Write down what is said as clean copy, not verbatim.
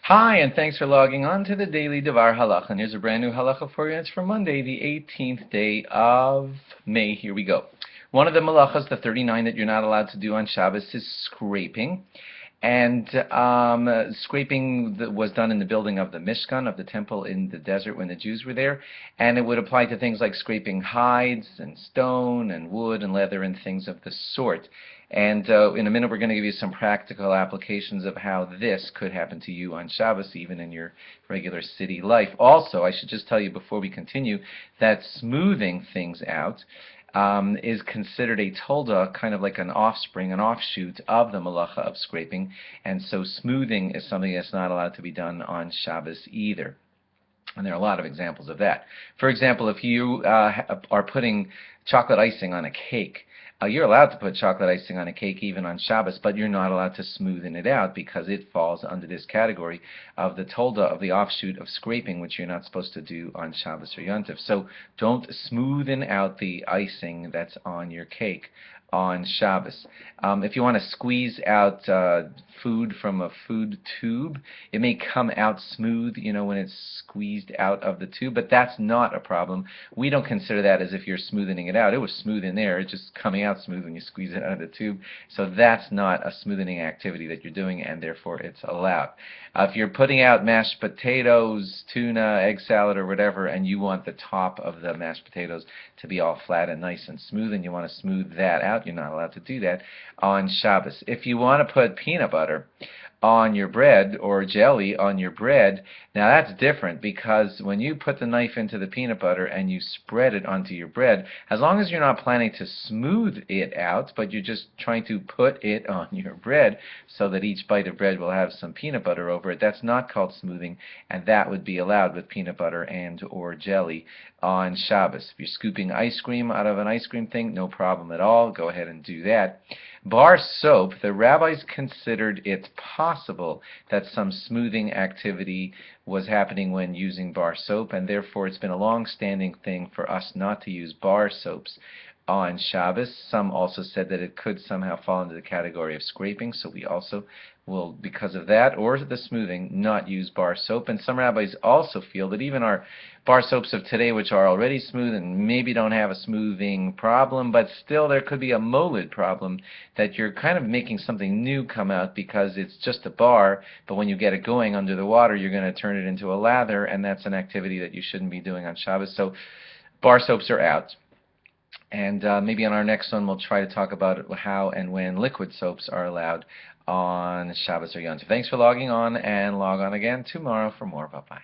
Hi, and thanks for logging on to the Daily DVAR Halacha. And here's a brand new halacha for you. It's for Monday, the 18th day of May. Here we go. One of the malachas, the 39 that you're not allowed to do on Shabbos, is scraping. And scraping was done in the building of the Mishkan, of the temple in the desert when the Jews were there. And it would apply to things like scraping hides and stone and wood and leather and things of the sort. And in a minute we're going to give you some practical applications of how this could happen to you on Shabbos, even in your regular city life. Also, I should just tell you before we continue that smoothing things out is considered a tolda, kind of like an offspring, an offshoot of the malacha of scraping, and so smoothing is something that's not allowed to be done on Shabbos either. And there are a lot of examples of that. For example, if you are putting chocolate icing on a cake, you're allowed to put chocolate icing on a cake even on Shabbos, but you're not allowed to smoothen it out because it falls under this category of the tolda, of the offshoot of scraping, which you're not supposed to do on Shabbos or Yom Tov. So don't smoothen out the icing that's on your cake on Shabbos. If you want to squeeze out food from a food tube, it may come out smooth, when it's squeezed out of the tube, but that's not a problem. We don't consider that as if you're smoothing it out. It was smooth in there. It's just coming out smooth when you squeeze it out of the tube. So that's not a smoothing activity that you're doing, and therefore it's allowed. If you're putting out mashed potatoes, tuna, egg salad, or whatever, and you want the top of the mashed potatoes to be all flat and nice and smooth, and you want to smooth that out, you're not allowed to do that on Shabbos. If you want to put peanut butter on your bread or jelly on your bread, now that's different, because when you put the knife into the peanut butter and you spread it onto your bread, as long as you're not planning to smooth it out, but you're just trying to put it on your bread so that each bite of bread will have some peanut butter over it, that's not called smoothing, and that would be allowed with peanut butter and or jelly on Shabbos. If you're scooping ice cream out of an ice cream thing, no problem at all. Go ahead and do that. Bar soap, the rabbis considered it possible that some smoothing activity was happening when using bar soap, and therefore it's been a long-standing thing for us not to use bar soaps on Shabbos. Some also said that it could somehow fall into the category of scraping, so we also will, because of that or the smoothing, not use bar soap. And some rabbis also feel that even our bar soaps of today, which are already smooth and maybe don't have a smoothing problem, but still there could be a molid problem, that you're kind of making something new come out because it's just a bar, but when you get it going under the water, you're going to turn it into a lather, and that's an activity that you shouldn't be doing on Shabbos. So bar soaps are out. And maybe on our next one we'll try to talk about how and when liquid soaps are allowed on Shabbos or Yom Tov. Thanks for logging on, and log on again tomorrow for more. Bye-bye.